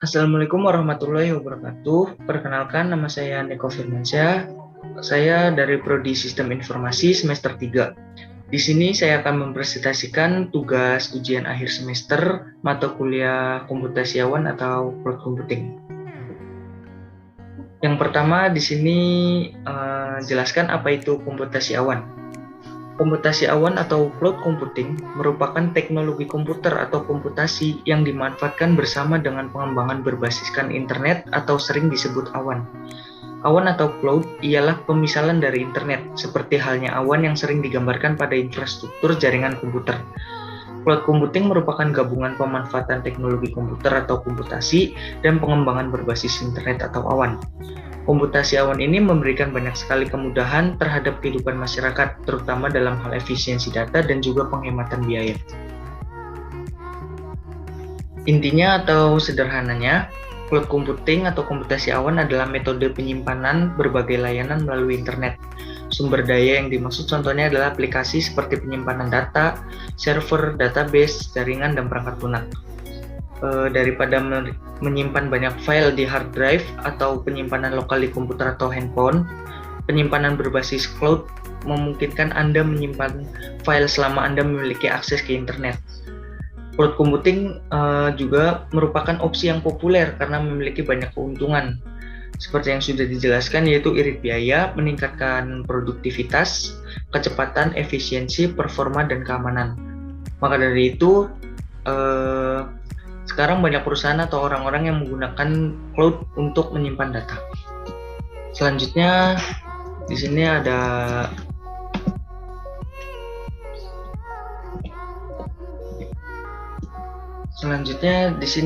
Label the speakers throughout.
Speaker 1: Assalamualaikum warahmatullahi wabarakatuh. Perkenalkan, nama saya Niko Firmansyah. Saya dari Prodi Sistem Informasi semester 3. Di sini saya akan mempresentasikan tugas ujian akhir semester mata kuliah komputasi awan atau cloud computing. Yang pertama di sini jelaskan apa itu komputasi awan. Komputasi awan atau cloud computing merupakan teknologi komputer atau komputasi yang dimanfaatkan bersama dengan pengembangan berbasiskan internet atau sering disebut awan. Awan atau cloud ialah pemisalan dari internet, seperti halnya awan yang sering digambarkan pada infrastruktur jaringan komputer. Cloud computing merupakan gabungan pemanfaatan teknologi komputer atau komputasi dan pengembangan berbasis internet atau awan. Komputasi awan ini memberikan banyak sekali kemudahan terhadap kehidupan masyarakat, terutama dalam hal efisiensi data dan juga penghematan biaya. Intinya atau sederhananya, cloud computing atau komputasi awan adalah metode penyimpanan berbagai layanan melalui internet. Sumber daya yang dimaksud contohnya adalah aplikasi seperti penyimpanan data, server, database, jaringan, dan perangkat lunak. Daripada menyimpan banyak file di hard drive atau penyimpanan lokal di komputer atau handphone, penyimpanan berbasis cloud memungkinkan Anda menyimpan file selama Anda memiliki akses ke internet. Cloud computing juga merupakan opsi yang populer karena memiliki banyak keuntungan. Seperti yang sudah dijelaskan, yaitu irit biaya, meningkatkan produktivitas, kecepatan, efisiensi, performa, dan keamanan. Maka dari itu, sekarang banyak perusahaan atau orang-orang yang menggunakan cloud untuk menyimpan data. Selanjutnya di sini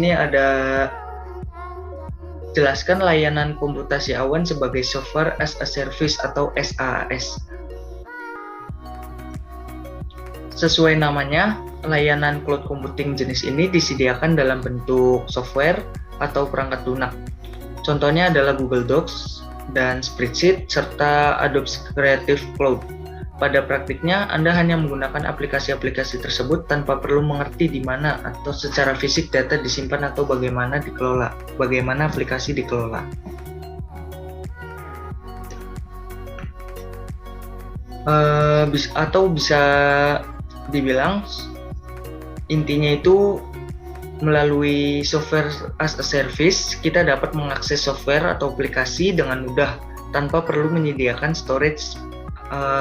Speaker 1: ada jelaskan layanan komputasi awan sebagai software as a service atau SaaS. Sesuai namanya, layanan cloud computing jenis ini disediakan dalam bentuk software atau perangkat lunak. Contohnya adalah Google Docs dan Spreadsheet serta Adobe Creative Cloud. Pada praktiknya, Anda hanya menggunakan aplikasi-aplikasi tersebut tanpa perlu mengerti di mana atau secara fisik data disimpan atau bagaimana aplikasi dikelola. Bisa dibilang intinya itu melalui software as a service kita dapat mengakses software atau aplikasi dengan mudah tanpa perlu menyediakan storage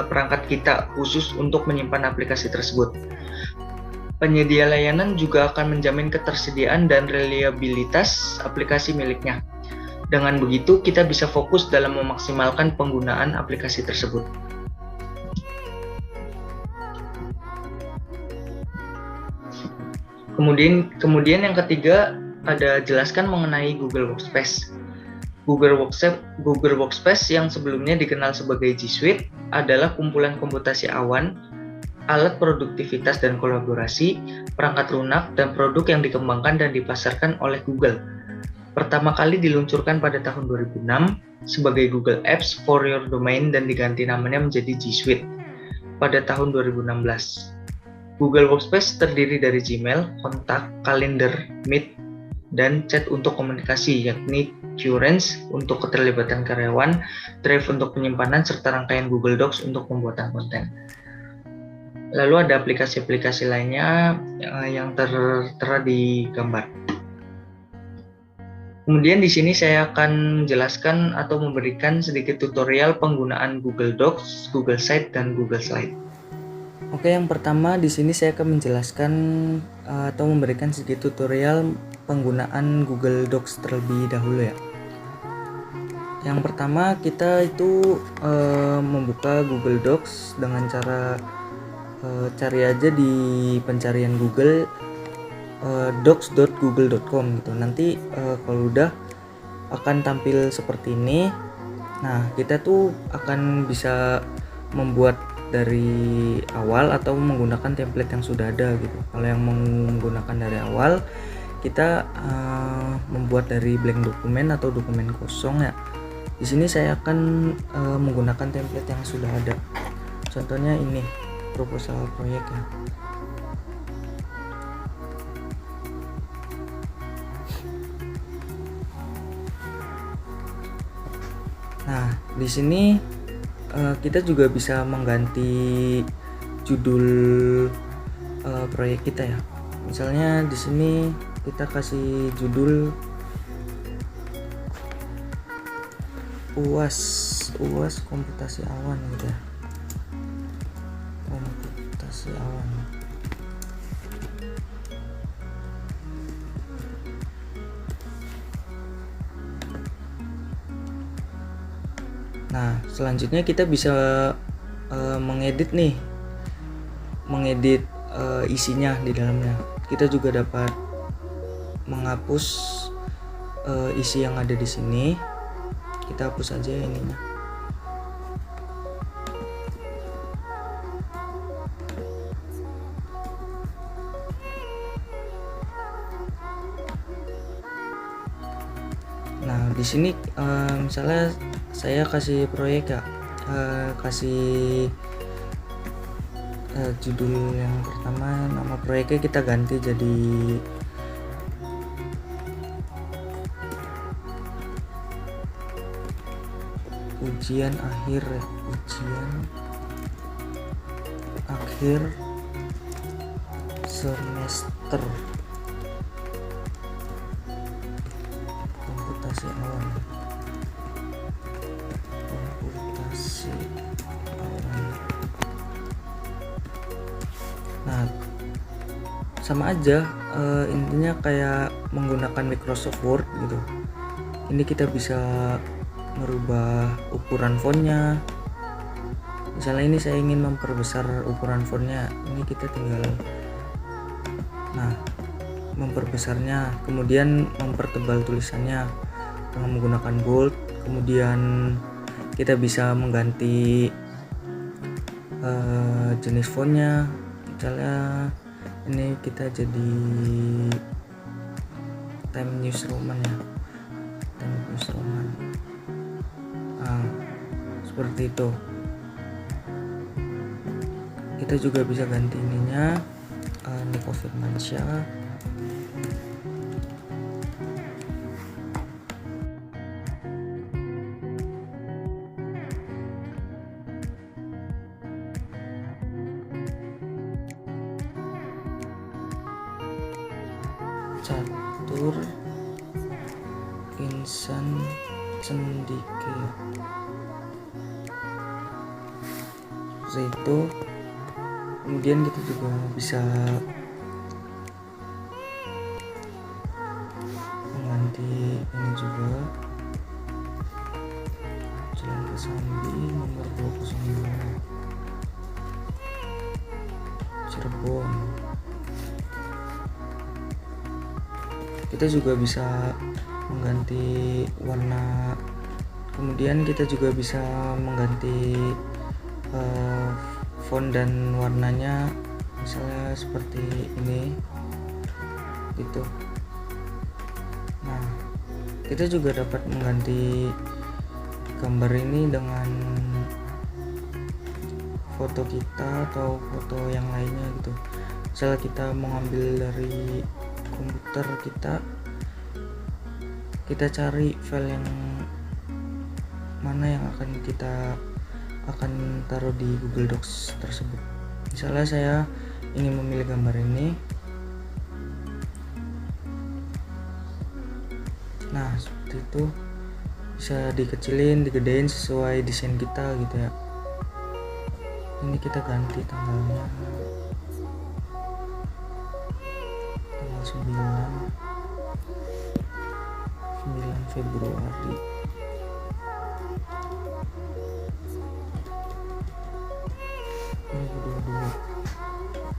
Speaker 1: perangkat kita khusus untuk menyimpan aplikasi tersebut. Penyedia layanan juga akan menjamin ketersediaan dan reliabilitas aplikasi miliknya. Dengan begitu kita bisa fokus dalam memaksimalkan penggunaan aplikasi tersebut. Kemudian yang ketiga ada jelaskan mengenai Google Workspace. Google Workspace yang sebelumnya dikenal sebagai G Suite adalah kumpulan komputasi awan, alat produktivitas dan kolaborasi, perangkat lunak, dan produk yang dikembangkan dan dipasarkan oleh Google. Pertama kali diluncurkan pada tahun 2006 sebagai Google Apps for Your Domain dan diganti namanya menjadi G Suite pada tahun 2016. Google Workspace terdiri dari Gmail, kontak, kalender, Meet, dan chat untuk komunikasi, yakni Currents untuk keterlibatan karyawan, Drive untuk penyimpanan, serta rangkaian Google Docs untuk pembuatan konten. Lalu ada aplikasi-aplikasi lainnya yang tertera di gambar. Kemudian di sini saya akan menjelaskan atau memberikan sedikit tutorial penggunaan Google Docs, Google Site, dan Google Slide. Oke, yang pertama di sini saya akan menjelaskan atau memberikan sedikit tutorial penggunaan Google Docs terlebih dahulu ya. Yang pertama kita itu membuka Google Docs dengan cara cari aja di pencarian Google docs.google.com gitu. Nanti kalau udah akan tampil seperti ini. Nah, kita tuh akan bisa membuat dari awal atau menggunakan template yang sudah ada gitu. Kalau yang menggunakan dari awal, kita membuat dari blank dokumen atau dokumen kosong ya. Di sini saya akan menggunakan template yang sudah ada. Contohnya ini proposal proyek ya.
Speaker 2: Nah, di sini kita juga bisa mengganti judul proyek kita ya. Misalnya di sini kita kasih judul UAS komputasi awan gitu ya. Komputasi awan. Nah, selanjutnya kita bisa mengedit isinya di dalamnya. Kita juga dapat menghapus isi yang ada di sini. Kita hapus aja ininya. Nah, di sini misalnya saya kasih proyek ya, kasih judul yang pertama, nama proyeknya kita ganti jadi ujian akhir semester komputasi awan. Nah, sama aja, intinya kayak menggunakan Microsoft Word gitu. Ini kita bisa merubah ukuran fontnya. Misalnya ini saya ingin memperbesar ukuran fontnya, ini kita tinggal memperbesarnya, kemudian mempertebal tulisannya dengan menggunakan bold. Kemudian kita bisa mengganti jenis fontnya. Misalnya ini kita jadi Times New Roman ya, Times New Roman. Nah, seperti itu. Kita juga bisa ganti ininya, Niko Firmansyah. Catur Insan Cendike. Itu kemudian kita juga bisa mengganti ini juga, Jalan Kesambi nomor 202 Cirebon. Kita juga bisa mengganti warna, kemudian kita juga bisa mengganti font dan warnanya, misalnya seperti ini gitu. Nah, kita juga dapat mengganti gambar ini dengan foto kita atau foto yang lainnya gitu. Misalnya kita mengambil dari komputer kita cari file yang mana yang akan taruh di Google Docs tersebut. Misalnya saya ingin memilih gambar ini. Nah, seperti itu, bisa dikecilin, digedein sesuai desain kita gitu ya. Ini kita ganti tanggalnya, tanggal 9 Februari.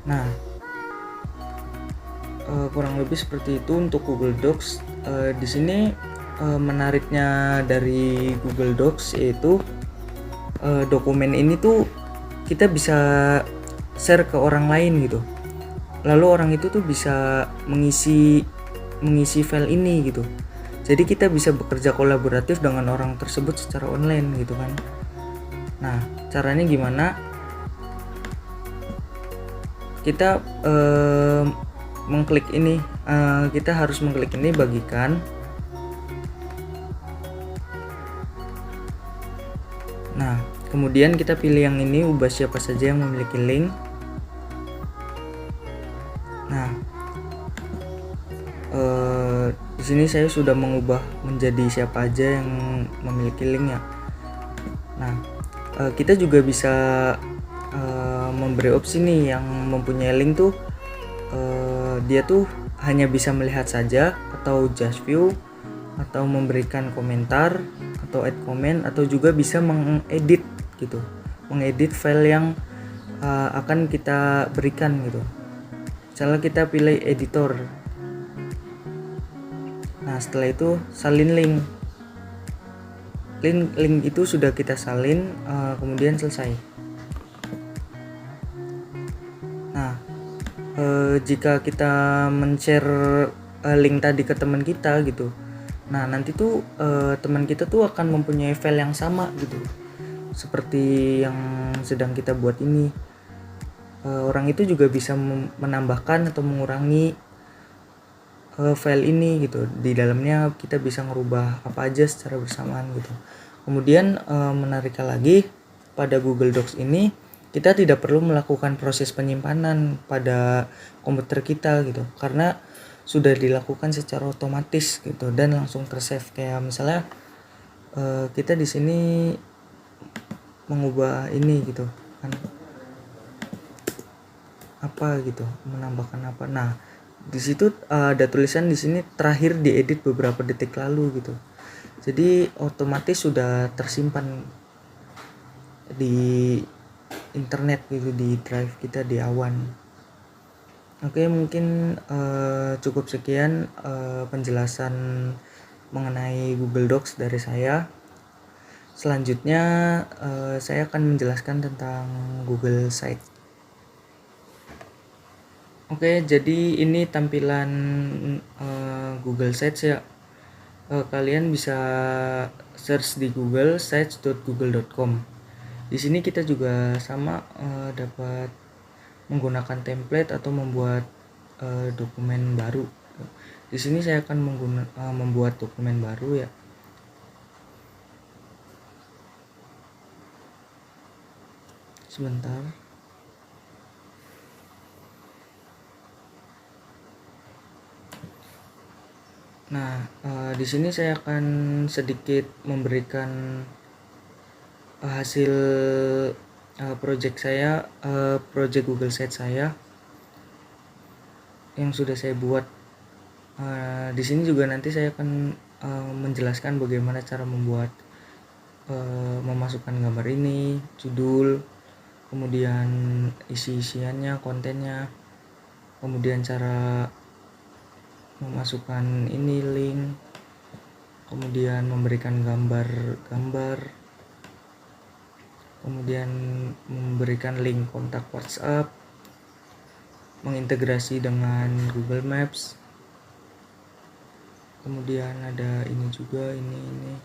Speaker 2: Nah, kurang lebih seperti itu untuk Google Docs. Di sini menariknya dari Google Docs yaitu dokumen ini tuh kita bisa share ke orang lain gitu. Lalu orang itu tuh bisa mengisi file ini gitu. Jadi kita bisa bekerja kolaboratif dengan orang tersebut secara online gitu kan. Nah, caranya gimana? Kita mengklik ini, kita harus mengklik ini bagikan. Kemudian kita pilih yang ini, ubah siapa saja yang memiliki link. Nah, di sini saya sudah mengubah menjadi siapa aja yang memiliki link ya. Nah, kita juga bisa memberi opsi nih, yang mempunyai link tuh dia tuh hanya bisa melihat saja, atau just view, atau memberikan komentar, atau add comment, atau juga bisa mengedit gitu, mengedit file yang akan kita berikan gitu. Misalnya kita pilih editor. Nah, setelah itu salin link. Link itu sudah kita salin, kemudian selesai. Nah, jika kita men-share link tadi ke teman kita gitu, nah nanti tuh teman kita tuh akan mempunyai file yang sama gitu, seperti yang sedang kita buat ini. Orang itu juga bisa menambahkan atau mengurangi file ini gitu. Di dalamnya kita bisa ngerubah apa aja secara bersamaan gitu. Kemudian menariknya lagi, pada Google Docs ini kita tidak perlu melakukan proses penyimpanan pada komputer kita gitu, karena sudah dilakukan secara otomatis gitu dan langsung tersave. Kayak misalnya kita di sini mengubah ini gitu kan, apa gitu, menambahkan apa. Nah, di situ ada tulisan di sini terakhir diedit beberapa detik lalu gitu. Jadi otomatis sudah tersimpan di internet gitu, di drive kita di awan. Oke, mungkin cukup sekian penjelasan mengenai Google Docs dari saya. Selanjutnya saya akan menjelaskan tentang Google Sites. Oke, jadi ini tampilan Google Sites ya. Kalian bisa search di Google sites.google.com. Di sini kita juga sama dapat menggunakan template atau membuat dokumen baru. Di sini saya akan membuat dokumen baru ya. Sebentar. Nah, di sini saya akan sedikit memberikan hasil project saya, project Google Sites saya yang sudah saya buat. Di sini juga nanti saya akan menjelaskan bagaimana cara membuat memasukkan gambar ini, judul, kemudian isi-isiannya, kontennya, kemudian cara memasukkan ini link, kemudian memberikan gambar-gambar, kemudian memberikan link kontak WhatsApp, mengintegrasi dengan Google Maps, kemudian ada ini juga, ini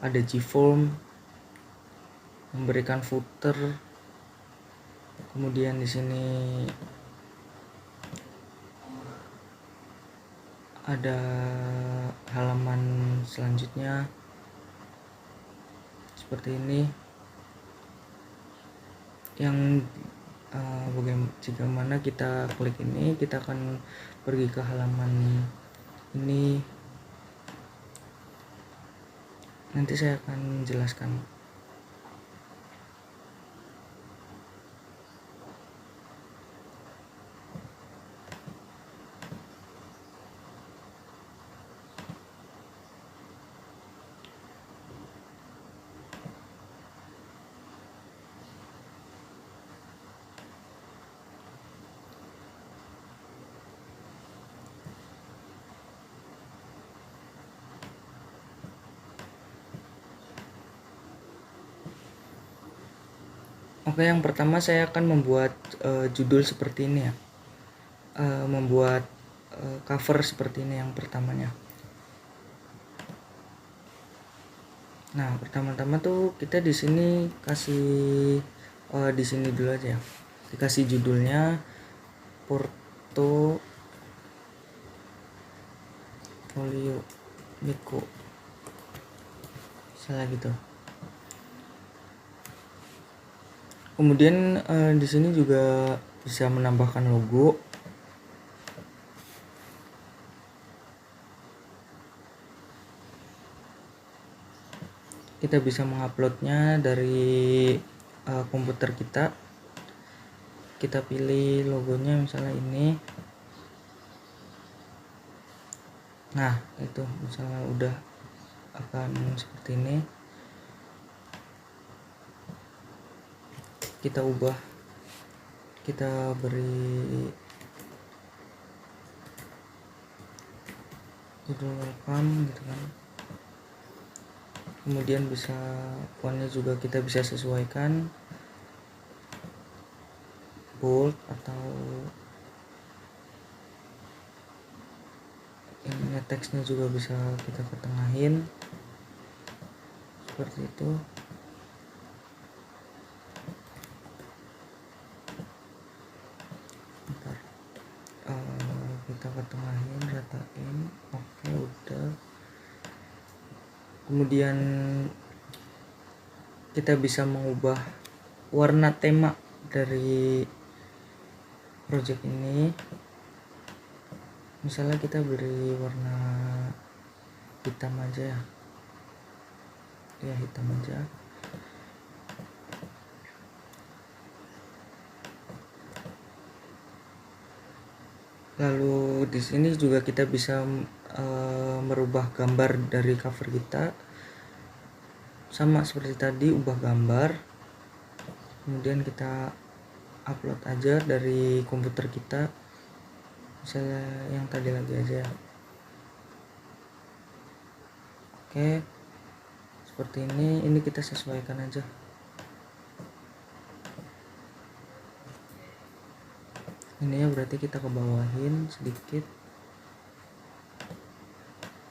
Speaker 2: ada Gform, memberikan footer, kemudian di sini ada halaman selanjutnya seperti ini, yang bagaimana kita klik ini, kita akan pergi ke halaman ini. Nanti saya akan jelaskan. Oke, yang pertama saya akan membuat judul seperti ini ya, membuat cover seperti ini yang pertamanya. Nah, pertama-tama tuh kita di sini kasih di sini dulu aja, dikasih judulnya portfolio Miko, salah gitu. Kemudian di sini juga bisa menambahkan logo. Kita bisa menguploadnya dari komputer kita. Kita pilih logonya misalnya ini. Nah, itu misalnya udah akan seperti ini. Kita ubah, kita beri judul welcome gitu kan. Kemudian bisa fontnya juga kita bisa sesuaikan, bold atau ini teksnya juga bisa kita ketengahin seperti itu. Bentar. Kita ketengahin, ratain. Oke, udah. Kemudian kita bisa mengubah warna tema dari project ini. Misalnya kita beri warna hitam aja ya, hitam aja. Lalu di sini juga kita bisa merubah gambar dari cover kita, sama seperti tadi, ubah gambar. Kemudian kita upload aja dari komputer kita, misalnya yang tadi lagi aja. Oke, seperti ini kita sesuaikan aja. Ini ya, berarti kita ke bawahin sedikit.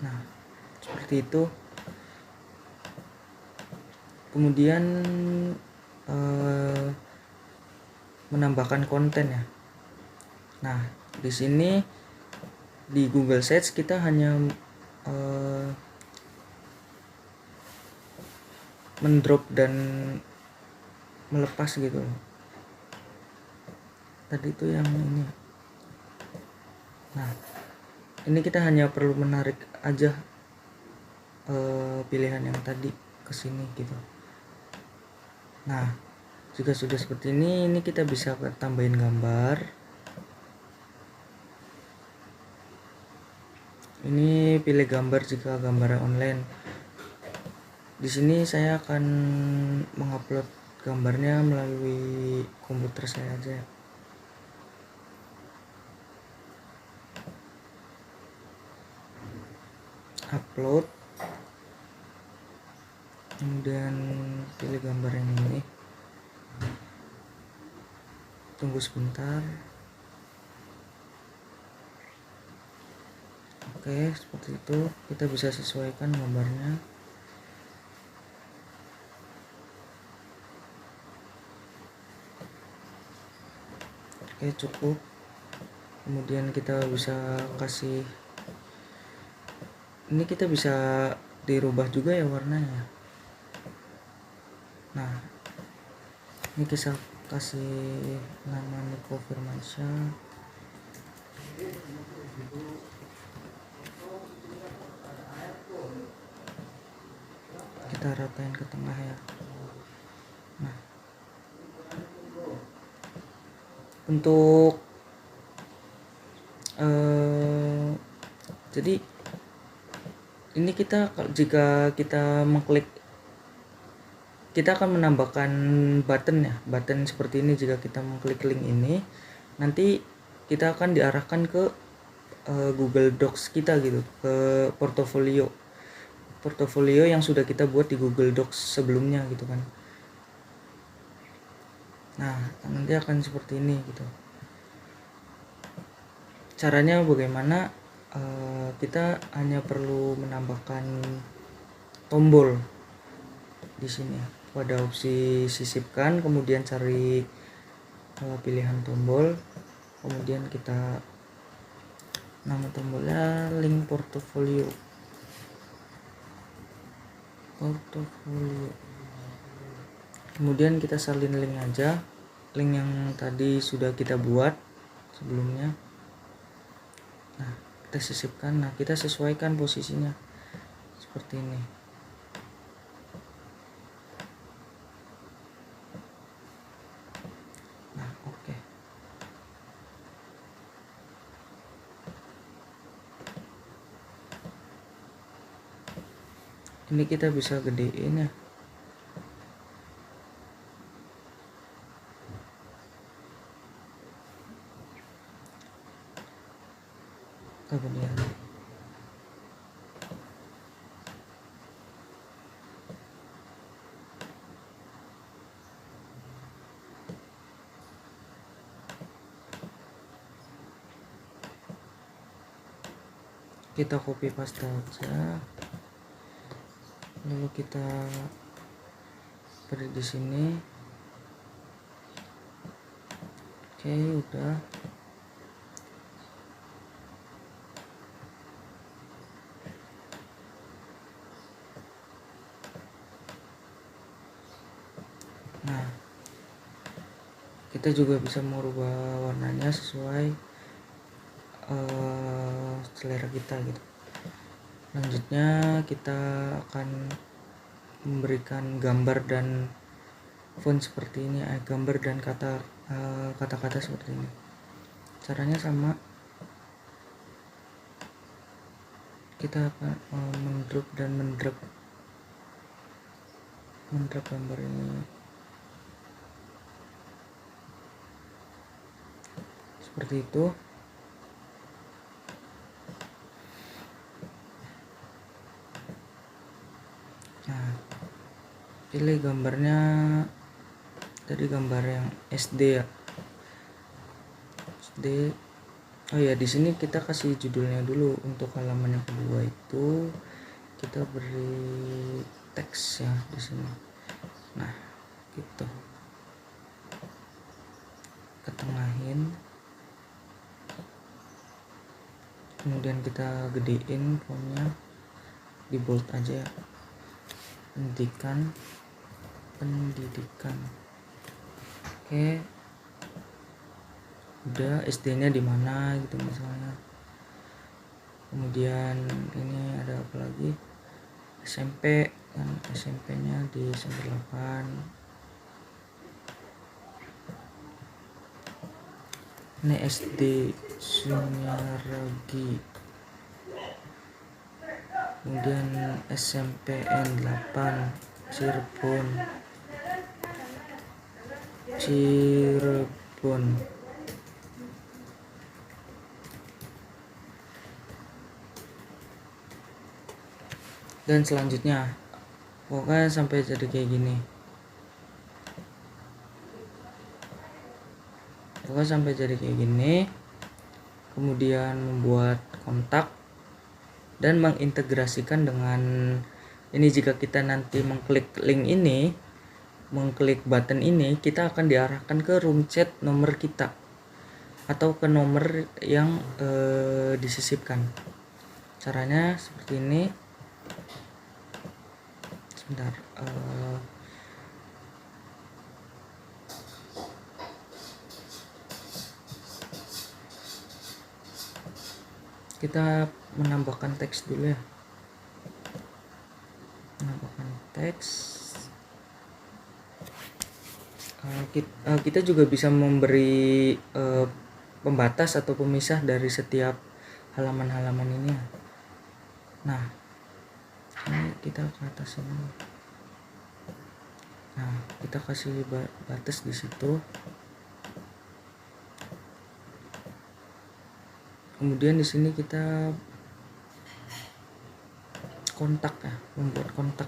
Speaker 2: Nah, seperti itu. Kemudian menambahkan konten ya. Nah, di sini di Google Search kita hanya mendrop dan melepas gitu. Tadi itu yang ini. Nah, ini kita hanya perlu menarik aja pilihan yang tadi ke sini gitu. Nah, jika sudah seperti ini kita bisa tambahin gambar. Ini pilih gambar jika gambarnya online. Di sini saya akan mengupload gambarnya melalui komputer saya aja. Upload, kemudian pilih gambar yang ini, tunggu sebentar. Oke, seperti itu. Kita bisa sesuaikan gambarnya. Oke, cukup. Kemudian kita bisa kasih, ini kita bisa dirubah juga ya warnanya. Nah, ini kita kasih nama Niko Firmansyah. Kita ratain ke tengah ya. Nah, untuk jadi ini kita, jika kita mengklik, kita akan menambahkan button ya, button seperti ini. Jika kita mengklik link ini, nanti kita akan diarahkan ke Google Docs kita gitu, ke portofolio yang sudah kita buat di Google Docs sebelumnya gitu kan. Nah, nanti akan seperti ini gitu. Caranya bagaimana? Kita hanya perlu menambahkan tombol di sini pada opsi sisipkan, kemudian cari pilihan tombol, kemudian kita nama tombolnya link portofolio. Kemudian kita salin link aja, link yang tadi sudah kita buat sebelumnya. Nah, kita sisipkan. Nah, kita sesuaikan posisinya seperti ini. Nah, oke. Ini kita bisa gedein ya. Kemudian kita copy paste aja, lalu kita beri di sini. Oke, udah. Nah, kita juga bisa merubah warnanya sesuai selera kita gitu. Selanjutnya kita akan memberikan gambar dan font seperti ini, gambar dan kata-kata seperti ini. Caranya sama, kita akan mendrag dan mendrag gambar ini seperti itu. Nah, pilih gambarnya tadi, gambar yang SD ya, SD. Oh ya, di sini kita kasih judulnya dulu. Untuk halaman yang kedua itu kita beri teks ya di sini. Nah, gitu. Ketengahin. Kemudian kita gedein fontnya, di bold aja ya. Pendidikan. Oke. Udah, SD-nya di mana gitu misalnya. Kemudian ini ada apa lagi? SMP kan, SMP-nya di 8. Ini SD Sunyaragi. Kemudian SMPN 8 Cirebon. Dan selanjutnya pokoknya sampai jadi kayak gini. Kemudian membuat kontak dan mengintegrasikan dengan ini. Jika kita nanti mengklik link ini, mengklik button ini, kita akan diarahkan ke room chat nomor kita atau ke nomor yang disisipkan. Caranya seperti ini. Sebentar, kita menambahkan teks dulu ya. Kita juga bisa memberi pembatas atau pemisah dari setiap halaman-halaman ini ya. Nah, ini kita ke atas ini. Nah, kita kasih batas di situ. Kemudian di sini kita kontak ya, membuat kontak.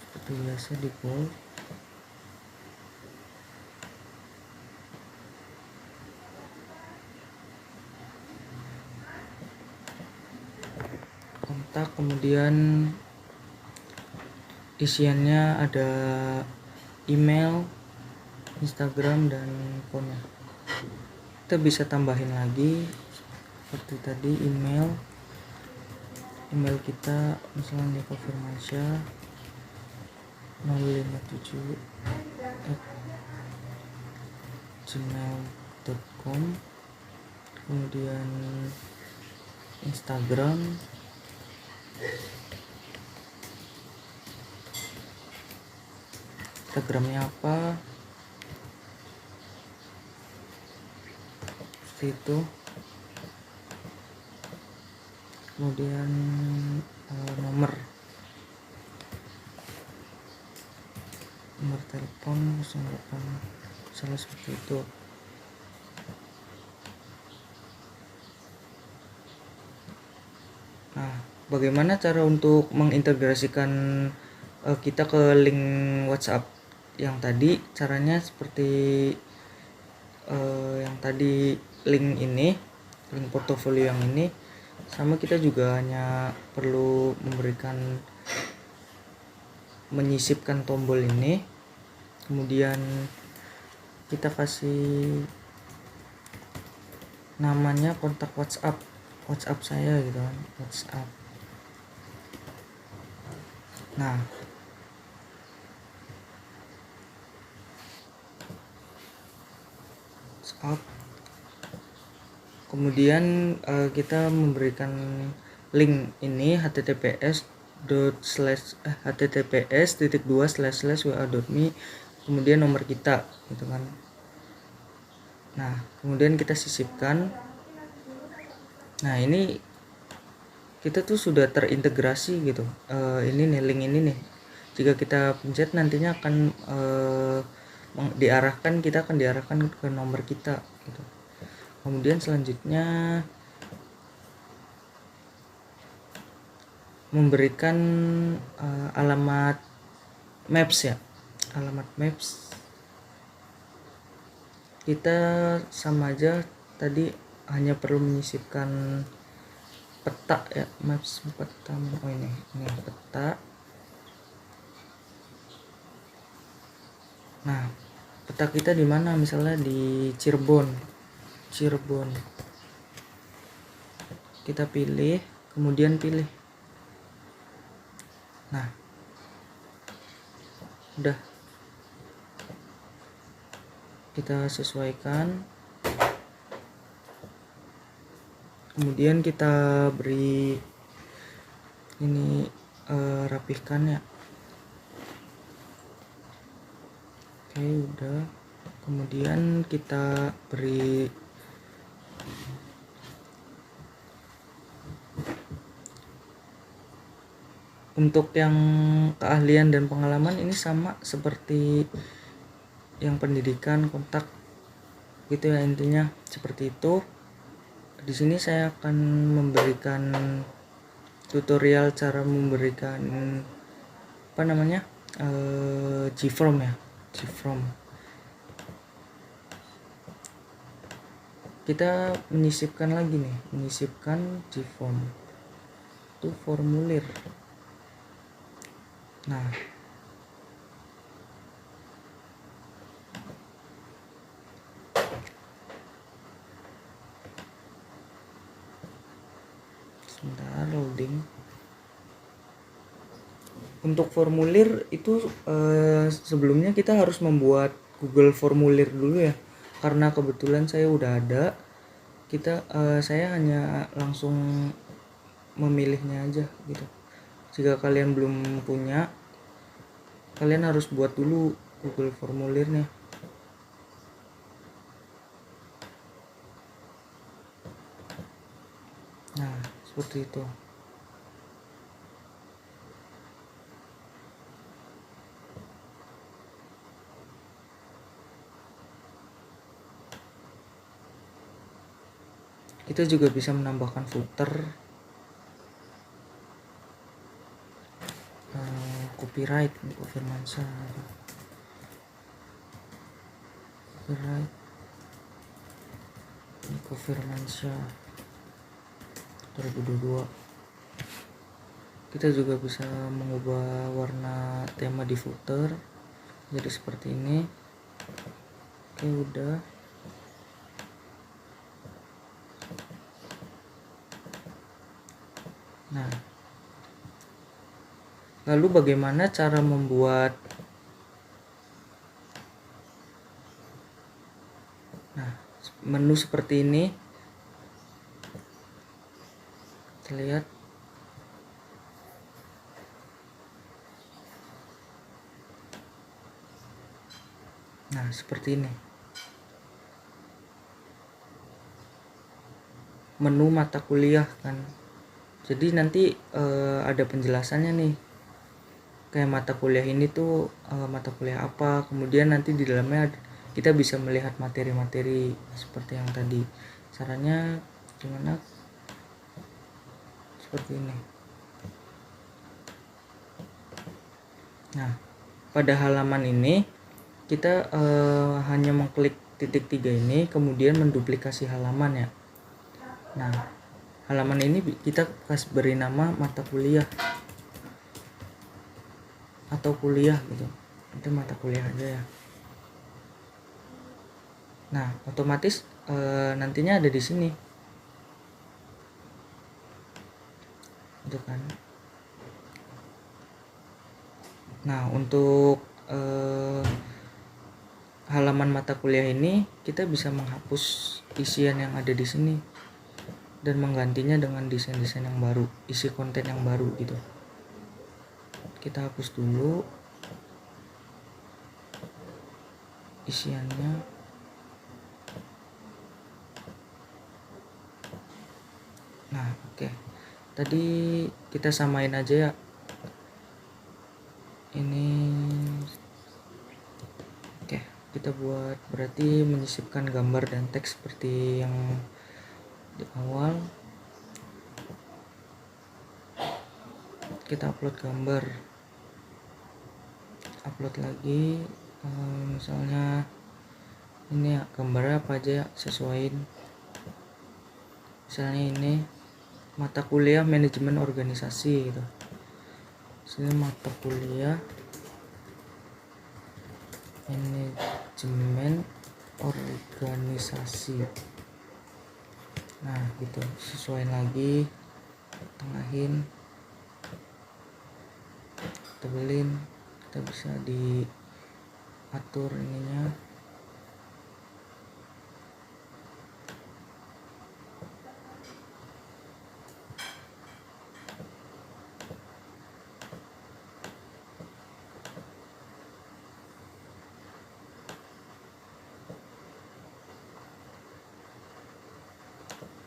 Speaker 2: Seperti biasa di bold. Kontak, kemudian isiannya ada email, Instagram, dan phone. Kita bisa tambahin lagi seperti tadi email kita misalnya Niko Firmansyah 057@gmail.com, kemudian Instagramnya apa seperti itu. Kemudian nomor telepon 08, misalnya seperti itu. Nah, bagaimana cara untuk mengintegrasikan kita ke link WhatsApp yang tadi? Caranya seperti yang tadi, link portofolio yang ini, sama kita juga hanya perlu menyisipkan tombol ini, kemudian kita kasih namanya kontak WhatsApp saya gitu kan, WhatsApp. Nah, WhatsApp, kemudian kita memberikan link ini https://wa.me, kemudian nomor kita gitu kan. Nah, kemudian kita sisipkan. Nah, ini kita tuh sudah terintegrasi gitu. Ini nih, link ini nih, jika kita pencet nantinya akan kita akan diarahkan ke nomor kita gitu. Kemudian selanjutnya memberikan alamat maps ya, alamat maps. Kita sama aja tadi, hanya perlu menyisipkan peta ya, maps peta. Ini peta. Nah, peta kita di mana? Misalnya di Cirebon. Kita pilih, kemudian pilih. Nah, udah kita sesuaikan, kemudian kita beri ini, rapihkan ya. Oke, udah. Kemudian kita beri untuk yang keahlian dan pengalaman, ini sama seperti yang pendidikan, kontak gitu ya, intinya seperti itu. Di sini saya akan memberikan tutorial cara memberikan GForm ya, GForm. Kita menyisipkan GForm itu formulir. Nah, sebentar loading. Untuk formulir itu sebelumnya kita harus membuat Google Formulir dulu ya, karena kebetulan saya udah ada. Saya hanya langsung memilihnya aja gitu. Jika kalian belum punya, kalian harus buat dulu Google Formulirnya. Nah, seperti itu. Kita juga bisa menambahkan footer, copyright, Niko Firmansyah, copyright Niko Firmansyah 2022. Kita juga bisa mengubah warna tema di footer jadi seperti ini. Oke, udah. Nah, lalu bagaimana cara membuat menu seperti ini? Kita lihat. Nah, seperti ini. Menu mata kuliah kan. Jadi nanti ada penjelasannya nih. Kayak mata kuliah ini tuh mata kuliah apa, kemudian nanti di dalamnya kita bisa melihat materi-materi seperti yang tadi. Caranya gimana? Seperti ini. Nah, pada halaman ini kita hanya mengklik titik 3 ini, kemudian menduplikasi halaman ya. Nah, halaman ini kita kasih beri nama mata kuliah atau kuliah gitu. Itu mata kuliah aja ya. Nah, otomatis nantinya ada di sini. Itu kan. Nah, untuk halaman mata kuliah ini kita bisa menghapus isian yang ada di sini dan menggantinya dengan desain-desain yang baru, isi konten yang baru gitu. Kita hapus dulu isiannya. Nah, oke. Tadi kita samain aja ya. Ini oke, kita buat berarti menyisipkan gambar dan teks seperti yang di awal. Kita upload gambar, upload lagi, misalnya ini ya, gambarnya apa aja ya, sesuaiin. Misalnya ini mata kuliah manajemen organisasi gitu. Sini mata kuliah manajemen organisasi. Nah gitu, sesuaiin lagi, tengahin, tebelin, kita bisa diatur ininya.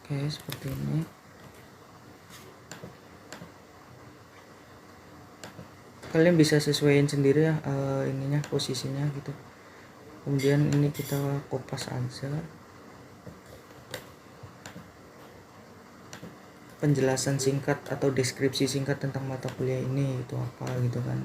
Speaker 2: Oke, seperti ini. Kalian bisa sesuaiin sendiri ya ininya, posisinya gitu. Kemudian ini kita kopas aja. Penjelasan singkat atau deskripsi singkat tentang mata kuliah ini itu apa gitu kan.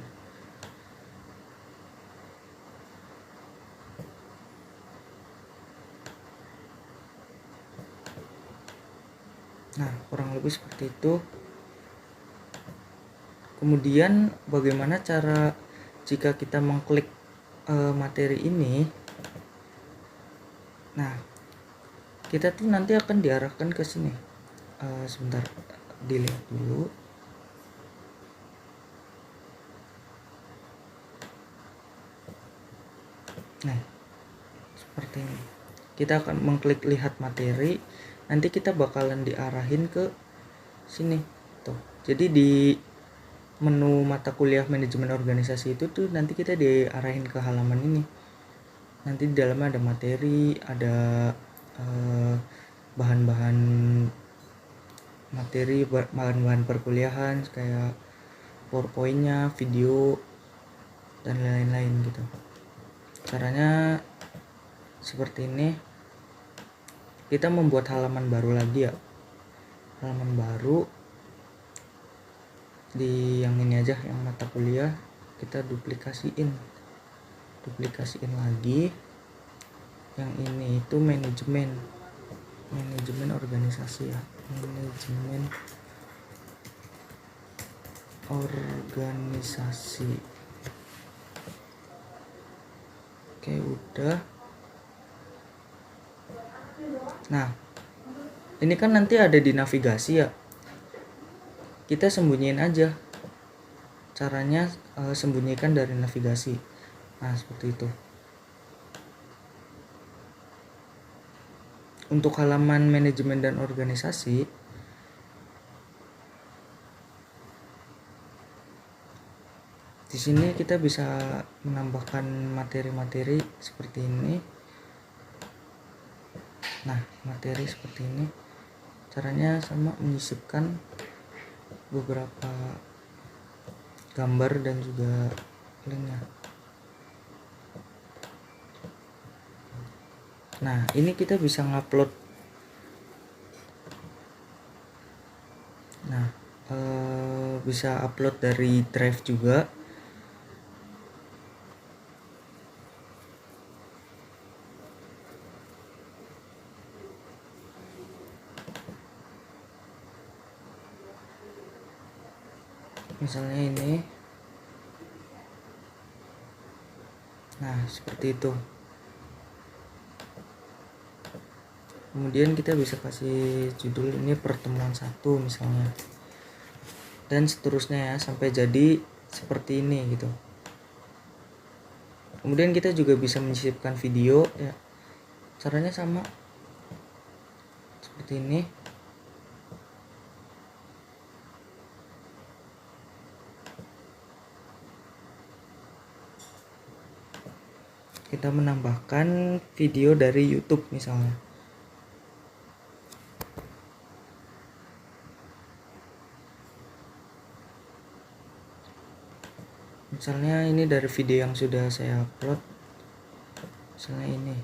Speaker 2: Nah, kurang lebih seperti itu. Kemudian bagaimana cara jika kita mengklik materi ini? Nah, kita tuh nanti akan diarahkan ke sini. Sebentar, dilihat dulu. Nah, seperti ini. Kita akan mengklik lihat materi. Nanti kita bakalan diarahin ke sini tuh. Jadi di menu mata kuliah manajemen organisasi itu tuh nanti kita diarahin ke halaman ini. Nanti di dalamnya ada materi, ada bahan-bahan materi, bahan-bahan perkuliahan kayak PowerPoint-nya, video dan lain-lain gitu. Caranya seperti ini. Kita membuat halaman baru lagi ya, halaman baru di yang ini aja, yang mata kuliah. Kita duplikasiin lagi. Yang ini itu manajemen organisasi ya, manajemen organisasi. Oke, udah. Nah, ini kan nanti ada di navigasi ya. kita sembunyiin aja. Caranya sembunyikan dari navigasi. Nah, seperti itu. Untuk halaman manajemen dan organisasi, di sini kita bisa menambahkan materi-materi seperti ini. Nah, materi seperti ini. Caranya sama, menyisipkan beberapa gambar dan juga linknya. Nah, ini kita bisa ngupload. Nah, bisa upload dari Drive juga. Misalnya ini. Nah, seperti itu. Kemudian kita bisa kasih judul ini pertemuan 1 misalnya. Dan seterusnya ya, sampai jadi seperti ini gitu. Kemudian kita juga bisa menyisipkan video ya. Caranya sama. Seperti ini. Kita menambahkan video dari YouTube misalnya. Misalnya ini dari video yang sudah saya upload. Misalnya ini.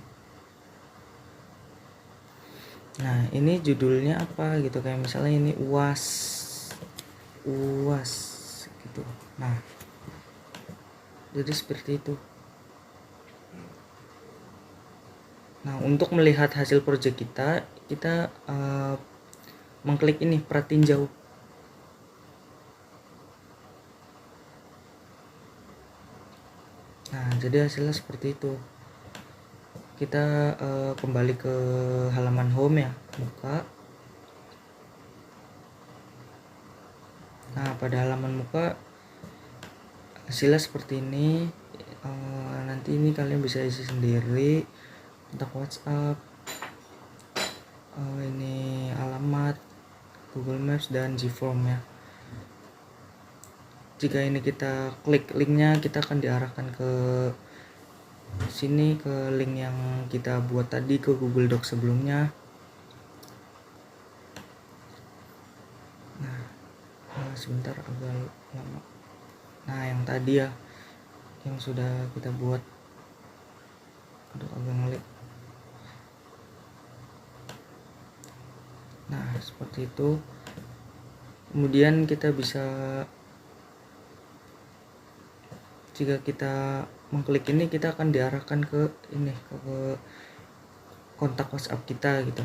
Speaker 2: Nah, ini judulnya apa gitu, kayak misalnya ini UAS gitu. Nah, jadi seperti itu. Nah, untuk melihat hasil project kita mengklik ini pratinjau. Nah, jadi hasilnya seperti itu. Kita kembali ke halaman home ya, buka. Nah, pada halaman muka hasilnya seperti ini. Nanti ini kalian bisa isi sendiri, kontak WhatsApp, ini alamat, Google Maps, dan Gform ya. Jika ini kita klik linknya, kita akan diarahkan ke sini, ke link yang kita buat tadi, ke Google Docs sebelumnya. Nah, sebentar, agak lama. Nah, yang tadi ya, yang sudah kita buat. Aduh, agak ngelik. Nah, seperti itu. Kemudian kita bisa, jika kita mengklik ini, kita akan diarahkan ke ini, ke kontak WhatsApp kita gitu.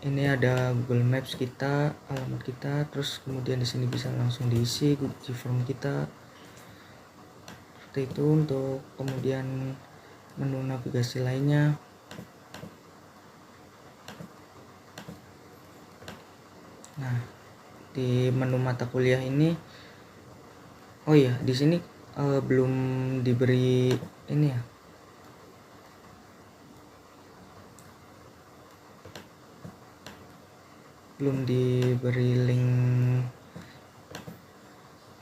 Speaker 2: Ini ada Google Maps kita, alamat kita, terus kemudian di sini bisa langsung diisi Google Form kita. Seperti itu untuk kemudian menu navigasi lainnya. Nah, di menu mata kuliah ini, oh iya, di sini belum diberi ini ya. Belum diberi link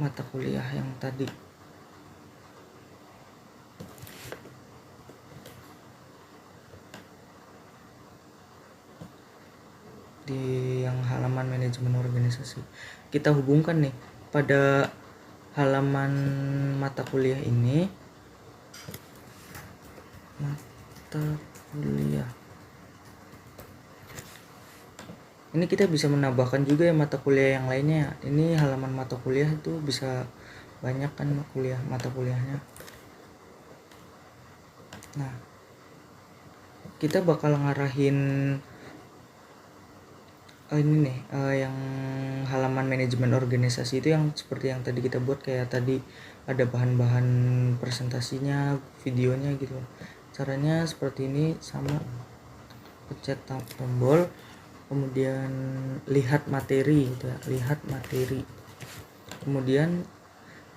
Speaker 2: mata kuliah yang tadi. Di yang halaman manajemen organisasi, kita hubungkan nih pada halaman mata kuliah ini, mata kuliah ini kita bisa menambahkan juga ya mata kuliah yang lainnya. Ini halaman mata kuliah itu bisa banyak kan mata kuliahnya. Nah, kita bakal ngarahin ini nih, yang halaman manajemen organisasi itu yang seperti yang tadi kita buat, kayak tadi ada bahan-bahan presentasinya, videonya gitu. Caranya seperti ini, sama pencet tombol. kemudian lihat materi gitu ya, lihat materi, kemudian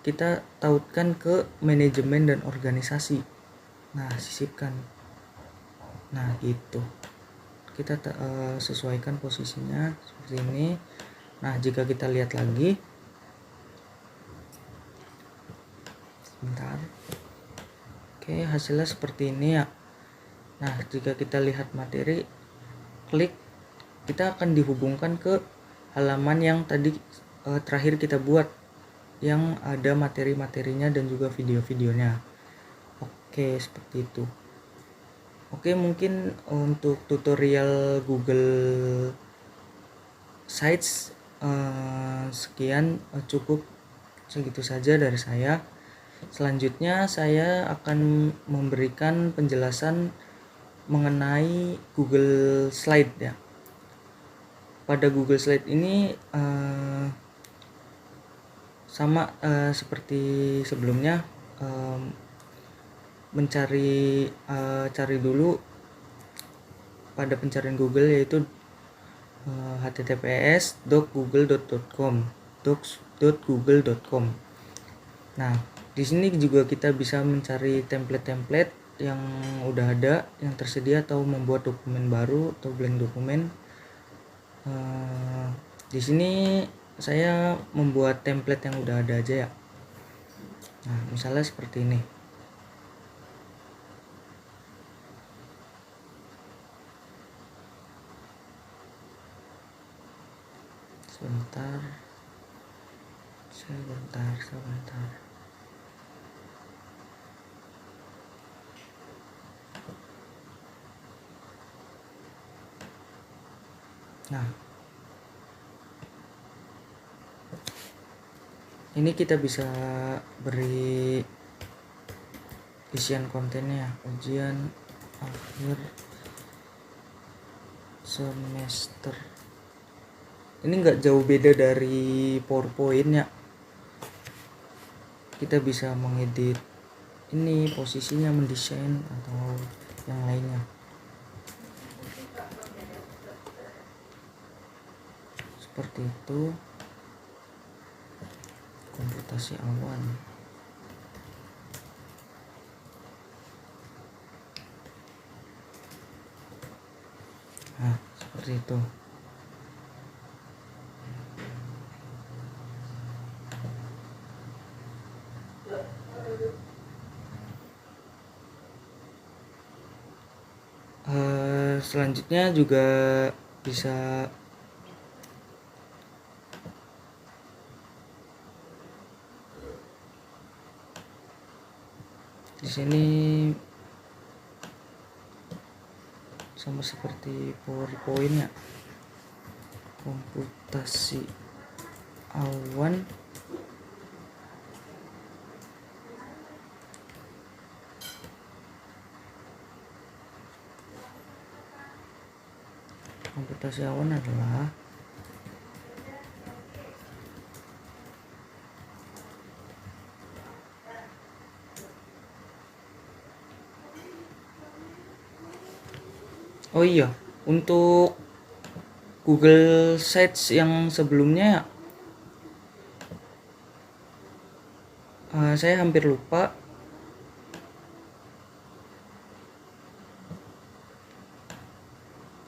Speaker 2: kita tautkan ke manajemen dan organisasi. Nah, sisipkan. Nah, gitu. Kita sesuaikan posisinya seperti ini. Nah, jika kita lihat lagi, sebentar. Oke, hasilnya seperti ini ya. Nah, jika kita lihat materi, klik, kita akan dihubungkan ke halaman yang tadi terakhir kita buat, yang ada materi-materinya dan juga video-videonya. Oke, seperti itu. Oke, mungkin untuk tutorial Google Sites sekian, cukup segitu saja dari saya. Selanjutnya saya akan memberikan penjelasan mengenai Google Slide ya. Pada Google Slide ini sama seperti sebelumnya, cari dulu pada pencarian Google, yaitu https://docs.google.com. Nah, di sini juga kita bisa mencari template-template yang udah ada, yang tersedia, atau membuat dokumen baru atau blank dokumen. Di sini saya membuat template yang udah ada aja ya. Nah, misalnya seperti ini. Sebentar. Nah, ini kita bisa beri isian kontennya, ujian akhir semester. Ini nggak jauh beda dari PowerPoint ya. Kita bisa mengedit ini posisinya, mendesain atau yang lainnya. Seperti itu. Komputasi awan. Nah, seperti itu. Selanjutnya juga bisa di sini sama seperti PowerPoint ya. Komputasi awan. Komputasi awan adalah oh iya, untuk Google Sites yang sebelumnya saya hampir lupa.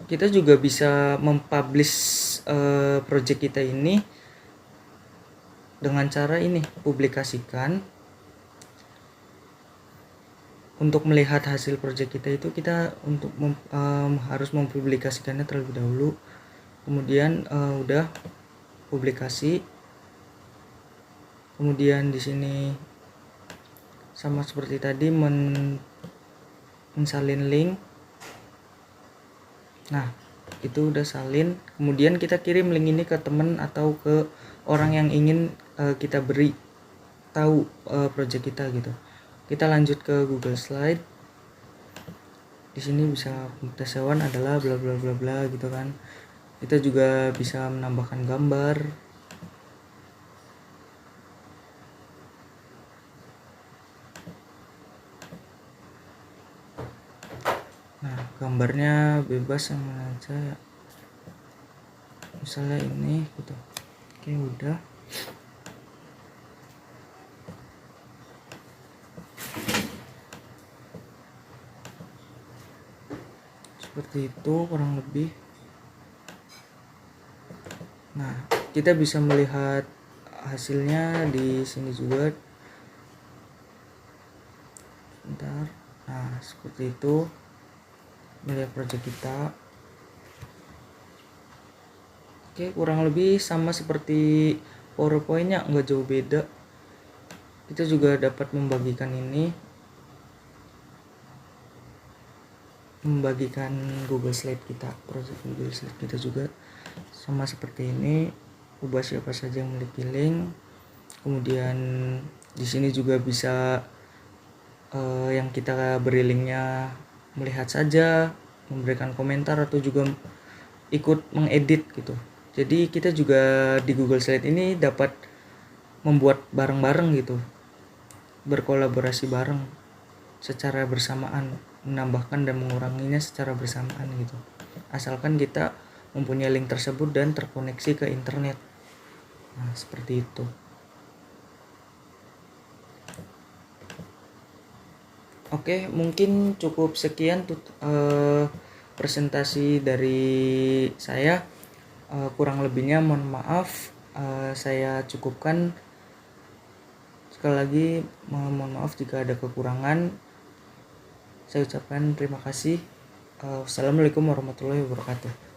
Speaker 2: Kita juga bisa mempublish project kita ini dengan cara ini, publikasikan. Untuk melihat hasil project kita itu, kita untuk harus mempublikasikannya terlebih dahulu. Kemudian udah publikasi. Kemudian di sini sama seperti tadi, mensalin link. Nah, itu udah salin. Kemudian kita kirim link ini ke teman atau ke orang yang ingin kita beri tahu project kita gitu. Kita lanjut ke Google Slide. Di sini bisa komputasi awan adalah bla bla bla bla gitu kan. Kita juga bisa menambahkan gambar. Nah, gambarnya bebas yang mana aja ya. misalnya ini gitu. Oke, udah. Seperti itu kurang lebih. Nah, kita bisa melihat hasilnya di sini juga. Bentar. Nah, seperti itu. Melihat project kita. Oke, kurang lebih sama seperti PowerPoint-nya, nggak jauh beda. Kita juga dapat membagikan Google Slide kita, project Google Slide kita juga sama seperti ini. Ubah siapa saja yang memiliki link. Kemudian di sini juga bisa yang kita beri linknya melihat saja, memberikan komentar atau juga ikut mengedit gitu. Jadi kita juga di Google Slide ini dapat membuat bareng-bareng gitu, berkolaborasi bareng secara bersamaan, menambahkan dan menguranginya secara bersamaan gitu. Asalkan kita mempunyai link tersebut dan terkoneksi ke internet. Nah, seperti itu. Oke, mungkin cukup sekian presentasi dari saya. Kurang lebihnya mohon maaf. Saya cukupkan. Sekali lagi mohon maaf jika ada kekurangan. Saya ucapkan terima kasih. Wassalamualaikum warahmatullahi wabarakatuh.